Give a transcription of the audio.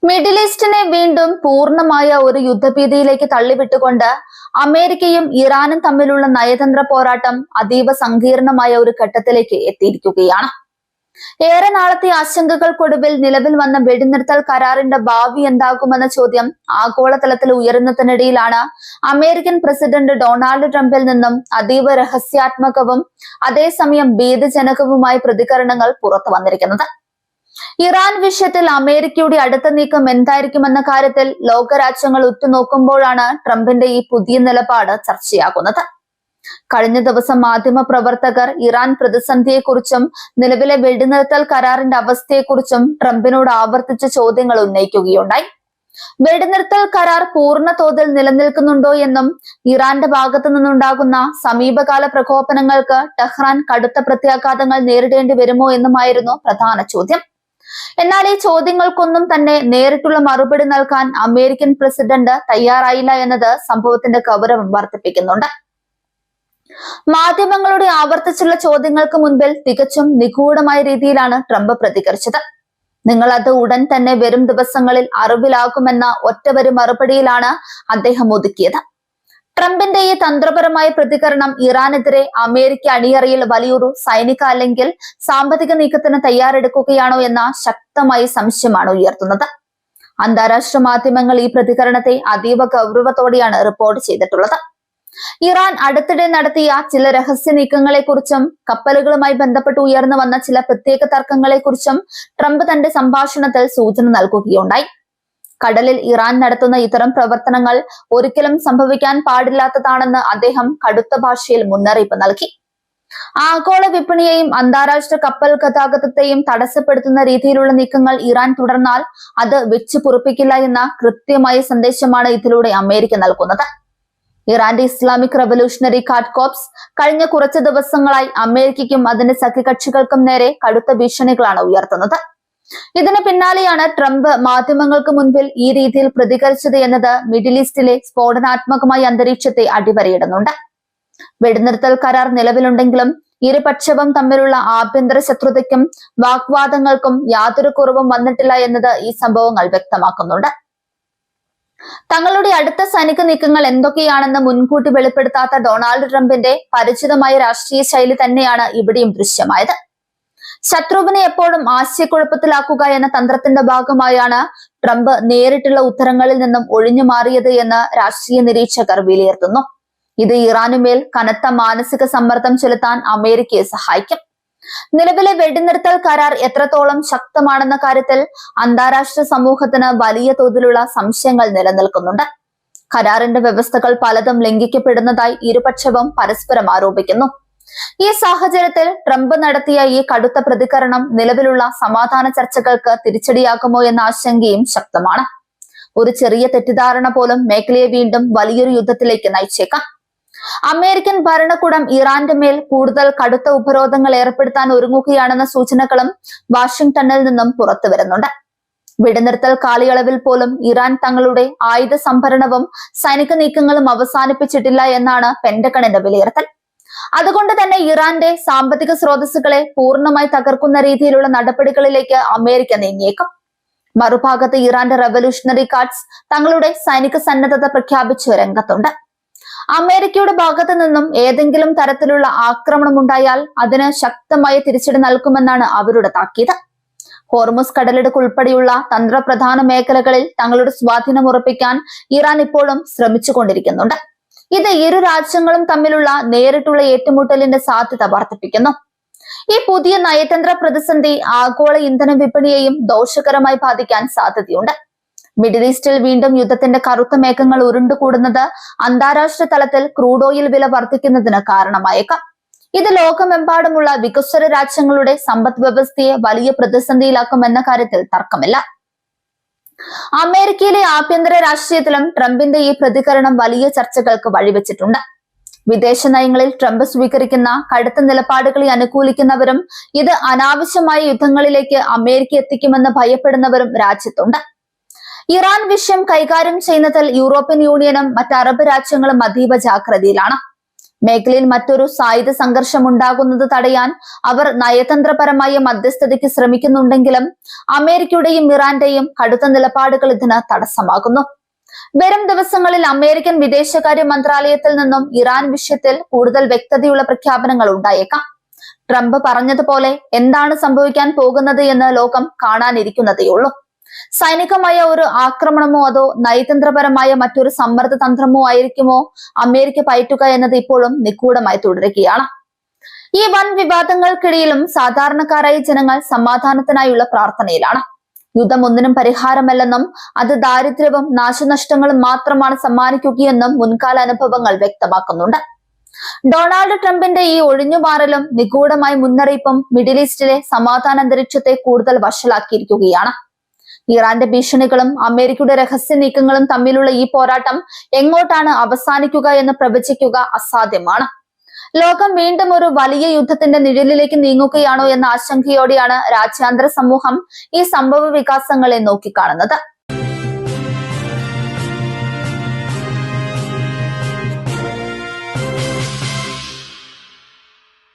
Middle ഈസ്റ്റിനെ വീണ്ടും പൂർണ്ണമായ ഒരു യുദ്ധഭീതിയിലേക്ക് തള്ളിവിട്ടുകൊണ്ട് അമേരിക്കയും ഇറാനും തമ്മിലുള്ള നയതന്ത്ര പോരാട്ടം അതീവ സങ്കീർണമായ ഒരു ഘട്ടത്തിലേക്ക് എത്തിയിരിക്കുകയാണ്. ഏറെ നാളത്തെ ആശങ്കകൾക്കൊടുവിൽ നിലവിൽ വന്ന വെടിനിർത്തൽ കരാറിന്റെ ഭാവി എന്താകുമെന്ന ചോദ്യം ആഗോളതലത്തിൽ ഉയരുന്നതിനിടയിലാണ് അമേരിക്കൻ പ്രസിഡന്റ് ഡൊണാൾഡ് ട്രംപിൽ നിന്നും അതീവ രഹസ്യാത്മകവും അതേസമയം ഭീതിജനകവുമായ പ്രതികരണങ്ങൾ പുറത്തു വന്നിരിക്കുന്നത്. ഇറാൻ വിഷയത്തിൽ അമേരിക്കയുടെ അടുത്ത നീക്കം എന്തായിരിക്കുമെന്ന കാര്യത്തിൽ ലോകരാജ്യങ്ങൾ ഉറ്റുനോക്കുമ്പോഴാണ് ട്രംപിന്റെ ഈ പുതിയ നിലപാട് ചർച്ചയാകുന്നത്. കഴിഞ്ഞ ദിവസം മാധ്യമ പ്രവർത്തകർ ഇറാൻ പ്രതിസന്ധിയെക്കുറിച്ചും നിലവിലെ വെടിനിർത്തൽ കരാറിന്റെ അവസ്ഥയെക്കുറിച്ചും ട്രംപിനോട് ആവർത്തിച്ച ചോദ്യങ്ങൾ ഉന്നയിക്കുകയുണ്ടായി. വെടിനിർത്തൽ കരാർ പൂർണ്ണ തോതിൽ നിലനിൽക്കുന്നുണ്ടോ എന്നും ഇറാന്റെ ഭാഗത്തു നിന്നുണ്ടാകുന്ന സമീപകാല പ്രകോപനങ്ങൾക്ക് ടെഹ്റാൻ കടുത്ത പ്രത്യാഘാതങ്ങൾ നേരിടേണ്ടി വരുമോ എന്നുമായിരുന്നു പ്രധാന ചോദ്യം. എന്നാൽ ഈ ചോദ്യങ്ങൾക്കൊന്നും തന്നെ നേരിട്ടുള്ള മറുപടി നൽകാൻ അമേരിക്കൻ പ്രസിഡന്റ് തയ്യാറായില്ല എന്നത് സംഭവത്തിന്റെ ഗൗരവം വർദ്ധിപ്പിക്കുന്നുണ്ട്. മാധ്യമങ്ങളുടെ ആവർത്തിച്ചുള്ള ചോദ്യങ്ങൾക്ക് മുൻപിൽ തികച്ചും നിഗൂഢമായ രീതിയിലാണ് ട്രംപ് പ്രതികരിച്ചത്. നിങ്ങൾ അത് ഉടൻ തന്നെ വരും ദിവസങ്ങളിൽ അറിവിലാകുമെന്ന ഒറ്റവരി മറുപടിയിലാണ് അദ്ദേഹം ഒതുക്കിയത്. ട്രംപിന്റെ ഈ തന്ത്രപരമായ പ്രതികരണം ഇറാനെതിരെ അമേരിക്ക അണിയറയിൽ വലിയൊരു സൈനിക അല്ലെങ്കിൽ സാമ്പത്തിക നീക്കത്തിന് തയ്യാറെടുക്കുകയാണോ എന്ന ശക്തമായ സംശയമാണ് ഉയർത്തുന്നത്. അന്താരാഷ്ട്ര മാധ്യമങ്ങൾ ഈ പ്രതികരണത്തെ അതീവ ഗൗരവത്തോടെയാണ് റിപ്പോർട്ട് ചെയ്തിട്ടുള്ളത്. ഇറാൻ അടുത്തിടെ നടത്തിയ ചില രഹസ്യ നീക്കങ്ങളെക്കുറിച്ചും കപ്പലുകളുമായി ബന്ധപ്പെട്ട് ഉയർന്നു വന്ന ചില പ്രത്യേക തർക്കങ്ങളെക്കുറിച്ചും ട്രംപ് തന്റെ സംഭാഷണത്തിൽ സൂചന നൽകുകയുണ്ടായി. കടലിൽ ഇറാൻ നടത്തുന്ന ഇത്തരം പ്രവർത്തനങ്ങൾ ഒരിക്കലും സംഭവിക്കാൻ പാടില്ലാത്തതാണെന്ന് അദ്ദേഹം കടുത്ത ഭാഷയിൽ മുന്നറിയിപ്പ് നൽകി. ആഗോള വിപണിയെയും അന്താരാഷ്ട്ര കപ്പൽ ഗതാഗതത്തെയും തടസ്സപ്പെടുത്തുന്ന രീതിയിലുള്ള നീക്കങ്ങൾ ഇറാൻ തുടർന്നാൽ അത് വെച്ചു പൊറുപ്പിക്കില്ല എന്ന കൃത്യമായ സന്ദേശമാണ് ഇതിലൂടെ അമേരിക്ക നൽകുന്നത്. ഇറാന്റെ ഇസ്ലാമിക് റവല്യൂഷണറി ഗാർഡ് കോർപ്സ് കഴിഞ്ഞ കുറച്ച് ദിവസങ്ങളായി അമേരിക്കയ്ക്കും അതിന്റെ സഖ്യകക്ഷികൾക്കും നേരെ കടുത്ത ഭീഷണികളാണ് ഉയർത്തുന്നത്. ഇതിന് പിന്നാലെയാണ് ട്രംപ് മാധ്യമങ്ങൾക്ക് മുൻപിൽ ഈ രീതിയിൽ പ്രതികരിച്ചത് എന്നത് മിഡിൽ ഈസ്റ്റിലെ സ്ഫോടനാത്മകമായ അന്തരീക്ഷത്തെ അടിവരയിടുന്നുണ്ട്. വെടിനിർത്തൽ കരാർ നിലവിലുണ്ടെങ്കിലും ഇരുപക്ഷവും തമ്മിലുള്ള ആഭ്യന്തര ശത്രുതയ്ക്കും വാഗ്വാദങ്ങൾക്കും യാതൊരു കുറവും വന്നിട്ടില്ല എന്നത് ഈ സംഭവങ്ങൾ വ്യക്തമാക്കുന്നുണ്ട്. തങ്ങളുടെ അടുത്ത സൈനിക നീക്കങ്ങൾ എന്തൊക്കെയാണെന്ന് മുൻകൂട്ടി വെളിപ്പെടുത്താത്ത ഡൊണാൾഡ് ട്രംപിന്റെ പരിചിതമായ രാഷ്ട്രീയ ശൈലി തന്നെയാണ് ഇവിടെയും ദൃശ്യമായത്. ശത്രുവിനെ എപ്പോഴും ആശയക്കുഴപ്പത്തിലാക്കുക എന്ന തന്ത്രത്തിന്റെ ഭാഗമായാണ് ട്രംപ് നേരിട്ടുള്ള ഉത്തരങ്ങളിൽ നിന്നും ഒഴിഞ്ഞു മാറിയത് എന്ന് രാഷ്ട്രീയ നിരീക്ഷകർ വിലയിരുത്തുന്നു. ഇത് ഇറാനുമേൽ കനത്ത മാനസിക സമ്മർദ്ദം ചെലുത്താൻ അമേരിക്കയെ സഹായിക്കും. നിലവിലെ വെടിനിർത്തൽ കരാർ എത്രത്തോളം ശക്തമാണെന്ന കാര്യത്തിൽ അന്താരാഷ്ട്ര സമൂഹത്തിന് വലിയ തോതിലുള്ള സംശയങ്ങൾ നിലനിൽക്കുന്നുണ്ട്. കരാറിന്റെ വ്യവസ്ഥകൾ പലതും ലംഘിക്കപ്പെടുന്നതായി ഇരുപക്ഷവും പരസ്പരം ആരോപിക്കുന്നു. ഈ സാഹചര്യത്തിൽ ട്രംപ് നടത്തിയ ഈ കടുത്ത പ്രതികരണം നിലവിലുള്ള സമാധാന ചർച്ചകൾക്ക് തിരിച്ചടിയാകുമോ എന്ന ആശങ്കയും ശക്തമാണ്. ഒരു ചെറിയ തെറ്റിദ്ധാരണ പോലും മേഖലയെ വീണ്ടും വലിയൊരു യുദ്ധത്തിലേക്ക് നയിച്ചേക്കാം. അമേരിക്കൻ ഭരണകൂടം ഇറാന്റെ മേൽ കൂടുതൽ കടുത്ത ഉപരോധങ്ങൾ ഏർപ്പെടുത്താൻ ഒരുങ്ങുകയാണെന്ന സൂചനകളും വാഷിംഗ്ടണിൽ നിന്നും പുറത്തു വരുന്നുണ്ട്. വെടിനിർത്തൽ കാലയളവിൽ പോലും ഇറാൻ തങ്ങളുടെ ആയുധ സംഭരണവും സൈനിക നീക്കങ്ങളും അവസാനിപ്പിച്ചിട്ടില്ല എന്നാണ് പെന്റഗണിന്റെ വിലയിരുത്തൽ. അതുകൊണ്ട് തന്നെ ഇറാന്റെ സാമ്പത്തിക സ്രോതസ്സുകളെ പൂർണ്ണമായി തകർക്കുന്ന രീതിയിലുള്ള നടപടികളിലേക്ക് അമേരിക്ക നീങ്ങിയേക്കും. മറുഭാഗത്ത് ഇറാന്റെ റവല്യൂഷണറി ഗാർഡ്സ് തങ്ങളുടെ സൈനിക സന്നദ്ധത പ്രഖ്യാപിച്ച് രംഗത്തുണ്ട്. അമേരിക്കയുടെ ഭാഗത്തു നിന്നും ഏതെങ്കിലും തരത്തിലുള്ള ആക്രമണം ഉണ്ടായാൽ അതിന് ശക്തമായ തിരിച്ചടി നൽകുമെന്നാണ് അവരുടെ താക്കീത്. ഹോർമുസ് കടലിടുക്ക് ഉൾപ്പെടെയുള്ള തന്ത്രപ്രധാന മേഖലകളിൽ തങ്ങളുടെ സ്വാധീനം ഉറപ്പിക്കാൻ ഇറാൻ ഇപ്പോഴും ശ്രമിച്ചുകൊണ്ടിരിക്കുന്നുണ്ട്. ഇത് ഇരു രാജ്യങ്ങളും തമ്മിലുള്ള നേരിട്ടുള്ള ഏറ്റുമുട്ടലിന്റെ സാധ്യത വർദ്ധിപ്പിക്കുന്നു. ഈ പുതിയ നയതന്ത്ര പ്രതിസന്ധി ആഗോള ഇന്ധന വിപണിയെയും ദോഷകരമായി ബാധിക്കാൻ സാധ്യതയുണ്ട്. മിഡിൽ ഈസ്റ്റിൽ വീണ്ടും യുദ്ധത്തിന്റെ കറുത്ത മേഘങ്ങൾ ഉരുണ്ടുകൂടുന്നത് അന്താരാഷ്ട്ര തലത്തിൽ ക്രൂഡ് ഓയിൽ വില വർദ്ധിക്കുന്നതിന് കാരണമായേക്കാം. ഇത് ലോകമെമ്പാടുമുള്ള വികസ്വര രാജ്യങ്ങളുടെ സമ്പദ് വ്യവസ്ഥയെ വലിയ പ്രതിസന്ധിയിലാക്കുമെന്ന കാര്യത്തിൽ തർക്കമില്ല. അമേരിക്കയിലെ ആഭ്യന്തര രാഷ്ട്രീയത്തിലും ട്രംപിന്റെ ഈ പ്രതികരണം വലിയ ചർച്ചകൾക്ക് വഴിവെച്ചിട്ടുണ്ട്. വിദേശ നയങ്ങളിൽ ട്രംപ് സ്വീകരിക്കുന്ന കടുത്ത നിലപാടുകളെ അനുകൂലിക്കുന്നവരും ഇത് അനാവശ്യമായ യുദ്ധങ്ങളിലേക്ക് അമേരിക്ക എത്തിക്കുമെന്ന് ഭയപ്പെടുന്നവരും രാജ്യത്തുണ്ട്. ഇറാൻ വിഷയം കൈകാര്യം ചെയ്യുന്നതിൽ യൂറോപ്യൻ യൂണിയനും മറ്റ് അറബ് രാജ്യങ്ങളും അതീവ ജാഗ്രതയിലാണ്. മേഖലയിൽ മറ്റൊരു സായുധ സംഘർഷം ഉണ്ടാകുന്നത് തടയാൻ അവർ നയതന്ത്രപരമായ മധ്യസ്ഥതയ്ക്ക് ശ്രമിക്കുന്നുണ്ടെങ്കിലും അമേരിക്കയുടെയും ഇറാന്റെയും കടുത്ത നിലപാടുകൾ ഇതിന് തടസ്സമാകുന്നു. വരും ദിവസങ്ങളിൽ അമേരിക്കൻ വിദേശകാര്യ മന്ത്രാലയത്തിൽ നിന്നും ഇറാൻ വിഷയത്തിൽ കൂടുതൽ വ്യക്തതയുള്ള പ്രഖ്യാപനങ്ങൾ ഉണ്ടായേക്കാം. ട്രംപ് പറഞ്ഞതുപോലെ എന്താണ് സംഭവിക്കാൻ പോകുന്നത് എന്ന് ലോകം കാണാനിരിക്കുന്നതേയുള്ളൂ. സൈനികമായ ഒരു ആക്രമണമോ അതോ നയതന്ത്രപരമായ മറ്റൊരു സമ്മർദ്ദ തന്ത്രമോ ആയിരിക്കുമോ അമേരിക്ക പയറ്റുക എന്നത് ഇപ്പോഴും നിഗൂഢമായി തുടരുകയാണ്. ഈ വൻ വിവാദങ്ങൾക്കിടയിലും സാധാരണക്കാരായ ജനങ്ങൾ സമാധാനത്തിനായുള്ള പ്രാർത്ഥനയിലാണ്. യുദ്ധം ഒന്നിനും പരിഹാരമല്ലെന്നും അത് ദാരിദ്ര്യവും നാശനഷ്ടങ്ങളും മാത്രമാണ് സമ്മാനിക്കുകയെന്നും മുൻകാല അനുഭവങ്ങൾ വ്യക്തമാക്കുന്നുണ്ട്. ഡൊണാൾഡ് ട്രംപിന്റെ ഈ ഒഴിഞ്ഞുമാറലും നിഗൂഢമായ മുന്നറിയിപ്പും മിഡിൽ ഈസ്റ്റിലെ സമാധാന അന്തരീക്ഷത്തെ കൂടുതൽ വഷളാക്കിയിരിക്കുകയാണ്. ഇറാന്റെ ഭീഷണികളും അമേരിക്കയുടെ രഹസ്യ നീക്കങ്ങളും തമ്മിലുള്ള ഈ പോരാട്ടം എങ്ങോട്ടാണ് അവസാനിക്കുക എന്ന് പ്രവചിക്കുക അസാധ്യമാണ്. ലോകം വീണ്ടും ഒരു വലിയ യുദ്ധത്തിന്റെ നിഴലിലേക്ക് നീങ്ങുകയാണോ എന്ന ആശങ്കയോടെയാണ് രാജ്യാന്തര സമൂഹം ഈ സംഭവ വികാസങ്ങളെ നോക്കിക്കാണുന്നത്.